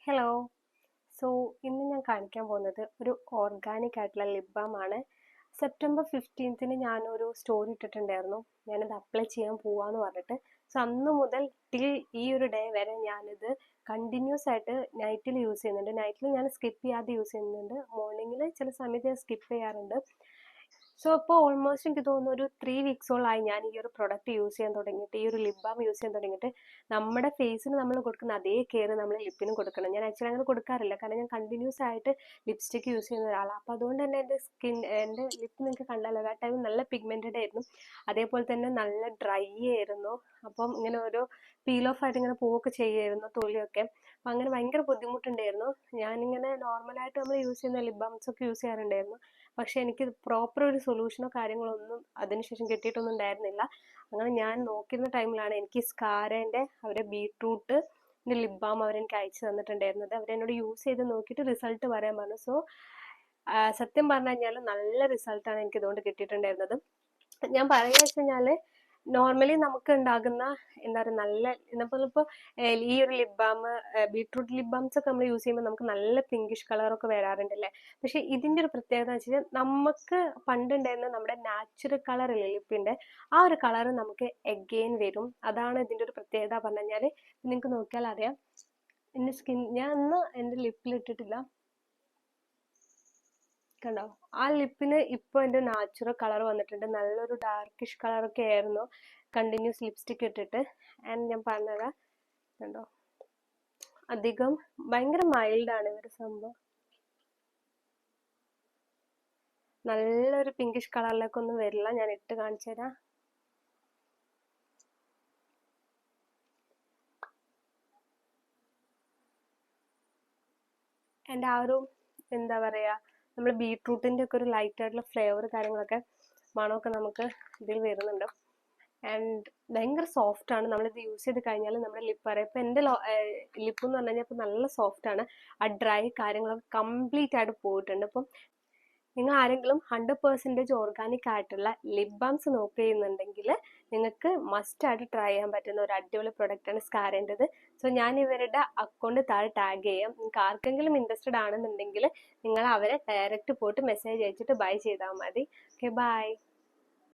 Hello. So ഇന്ന് ഞാൻ കാണിക്കാൻ പോകുന്നത് ഒരു ഓർഗാനിക് ആയിട്ടുള്ള ലിപ് ബാം ആണ്. സെപ്റ്റംബർ 15 ഞാനൊരു സ്റ്റോറി ഇട്ടിട്ടുണ്ടായിരുന്നു, ഞാനത് അപ്ലൈ ചെയ്യാൻ പോവാന്ന് പറഞ്ഞിട്ട്. സോ അന്ന് മുതൽ ടിൽ ഈ ഒരു ഡേ വരെ ഞാനിത് കണ്ടിന്യൂസ് ആയിട്ട് നൈറ്റിൽ യൂസ് ചെയ്യുന്നുണ്ട്. നൈറ്റിൽ ഞാൻ സ്കിപ്പ് ചെയ്യാതെ യൂസ് ചെയ്യുന്നുണ്ട്, മോർണിംഗിൽ ചില സമയത്ത് ഞാൻ സ്കിപ്പ് ചെയ്യാറുണ്ട്. സോ ഇപ്പോൾ ഓൾമോസ്റ്റ് എനിക്ക് തോന്നുന്നു ഒരു 3 വീക്സോളായി ഞാൻ ഈ ഒരു പ്രൊഡക്റ്റ് യൂസ് ചെയ്യാൻ തുടങ്ങിയിട്ട്, ഈ ഒരു ലിപ് ബാം യൂസ് ചെയ്യാൻ തുടങ്ങിയിട്ട്. നമ്മുടെ ഫേസിന് നമ്മൾ കൊടുക്കുന്ന അതേ കെയർ നമ്മൾ ലിപ്പിനും കൊടുക്കണം. ഞാൻ ആക്ച്വലി അങ്ങനെ കൊടുക്കാറില്ല, കാരണം ഞാൻ കണ്ടിന്യൂസ് ആയിട്ട് ലിപ്സ്റ്റിക്ക് യൂസ് ചെയ്യുന്ന ഒരാളാണ്. അപ്പോൾ അതുകൊണ്ട് തന്നെ എൻ്റെ ലിപ്പ് നിങ്ങൾക്ക് കണ്ടാലോ, ആ ടൈം നല്ല പിഗ്മെൻറ്റഡ് ആയിരുന്നു, അതേപോലെ തന്നെ നല്ല ഡ്രൈ ആയിരുന്നു. അപ്പം ഇങ്ങനെ ഓരോ പീൽ ഓഫ് ആയിട്ട് ഇങ്ങനെ പോവൊക്കെ ചെയ്യുമായിരുന്നു തൊലിയൊക്കെ. അപ്പം അങ്ങനെ ഭയങ്കര ബുദ്ധിമുട്ടുണ്ടായിരുന്നു. ഞാനിങ്ങനെ നോർമലായിട്ട് നമ്മൾ യൂസ് ചെയ്യുന്ന ലിപ് ബാംസ് ഒക്കെ യൂസ് ചെയ്യാറുണ്ടായിരുന്നു, പക്ഷെ എനിക്ക് പ്രോപ്പർ ഒരു സൊല്യൂഷനോ കാര്യങ്ങളോ ഒന്നും അതിനുശേഷം കിട്ടിയിട്ടൊന്നും ഉണ്ടായിരുന്നില്ല. അങ്ങനെ ഞാൻ നോക്കിയിരുന്ന ടൈമിലാണ് എനിക്ക് സ്കാരേൻ്റെ അവരെ ബീട്രൂട്ട് ലിപ് ബാം അവരെനിക്ക് അയച്ചു തന്നിട്ടുണ്ടായിരുന്നത്. അവരെന്നോട് യൂസ് ചെയ്ത് നോക്കിയിട്ട് റിസൾട്ട് പറയാൻ പറഞ്ഞു. സോ സത്യം പറഞ്ഞു കഴിഞ്ഞാൽ നല്ല റിസൾട്ടാണ് എനിക്ക് ഇതുകൊണ്ട് കിട്ടിയിട്ടുണ്ടായിരുന്നത്. ഞാൻ പറയുക വെച്ച് കഴിഞ്ഞാൽ, നോർമലി നമുക്ക് ഉണ്ടാകുന്ന എന്താ പറയുക, നല്ല നമ്മളിപ്പോൾ ഈ ഒരു lip balm, beetroot lip balms ഒക്കെ നമ്മൾ യൂസ് ചെയ്യുമ്പോൾ നമുക്ക് നല്ല പിങ്കിഷ് കളറൊക്കെ വരാറുണ്ടല്ലേ. പക്ഷെ ഇതിൻ്റെ ഒരു പ്രത്യേകത എന്ന് വെച്ച് കഴിഞ്ഞാൽ, നമുക്ക് പണ്ടുണ്ടായിരുന്ന നമ്മുടെ നാച്ചുറൽ കളർ ഇല്ലേ ലിപ്പിൻ്റെ, ആ ഒരു കളർ നമുക്ക് എഗെയിൻ വരും. അതാണ് ഇതിൻ്റെ ഒരു പ്രത്യേകത പറഞ്ഞു കഴിഞ്ഞാൽ. നിങ്ങൾക്ക് നോക്കിയാൽ അറിയാം, എൻ്റെ സ്കിൻ ഞാൻ ഇന്ന് എൻ്റെ ലിപ്പിൽ ഇട്ടിട്ടില്ല, കണ്ടോ, ആ ലിപ്പിന് ഇപ്പോൾ എൻ്റെ നാച്ചുറൽ കളർ വന്നിട്ടുണ്ട്. നല്ലൊരു ഡാർക്കിഷ് കളറൊക്കെ ആയിരുന്നു കണ്ടിന്യൂസ് ലിപ്സ്റ്റിക് ഇട്ടിട്ട്. ആൻഡ് ഞാൻ പറഞ്ഞുതരാം, കണ്ടോ, അധികം ഭയങ്കര മൈൽഡാണ് ഇവരുടെ സംഭവം. നല്ലൊരു പിങ്കിഷ് കളറിലേക്കൊന്നും വരില്ല. ഞാൻ ഇട്ട് കാണിച്ചു തരാം. എൻ്റെ ആ ഒരു എന്താ പറയുക, നമ്മൾ ബീട്രൂട്ടിൻ്റെ ഒക്കെ ഒരു ലൈറ്റ് ആയിട്ടുള്ള ഫ്ലേവർ കാര്യങ്ങളൊക്കെ മണമൊക്കെ നമുക്ക് ഇതിൽ വരുന്നുണ്ട്. ആൻഡ് ഭയങ്കര സോഫ്റ്റ് ആണ്. നമ്മളിത് യൂസ് ചെയ്ത് കഴിഞ്ഞാൽ നമ്മുടെ ലിപ്പ് പറയാം. ഇപ്പം എൻ്റെ ലിപ്പ് എന്ന് പറഞ്ഞു കഴിഞ്ഞാൽ ഇപ്പം നല്ല സോഫ്റ്റ് ആണ്. ആ ഡ്രൈ കാര്യങ്ങളൊക്കെ കംപ്ലീറ്റ് ആയിട്ട് പോയിട്ടുണ്ട്. അപ്പം നിങ്ങൾ ആരെങ്കിലും 100% ഓർഗാനിക് ആയിട്ടുള്ള ലിപ് ബാംസ് നോക്കുന്നുണ്ടെങ്കിൽ നിങ്ങൾക്ക് മസ്റ്റ് ആയിട്ട് ട്രൈ ചെയ്യാൻ പറ്റുന്ന ഒരു അടിപൊളി പ്രൊഡക്റ്റാണ് സ്കാരേൻ്റെത്. സോ ഞാൻ ഇവരുടെ അക്കൗണ്ട് താഴെ ടാഗ് ചെയ്യാം. നിങ്ങൾക്ക് ആർക്കെങ്കിലും ഇൻട്രസ്റ്റഡ് ആണെന്നുണ്ടെങ്കിൽ നിങ്ങൾ അവരെ ഡയറക്റ്റ് പോയിട്ട് മെസ്സേജ് അയച്ചിട്ട് ബൈ ചെയ്താൽ മതി. Okay, by.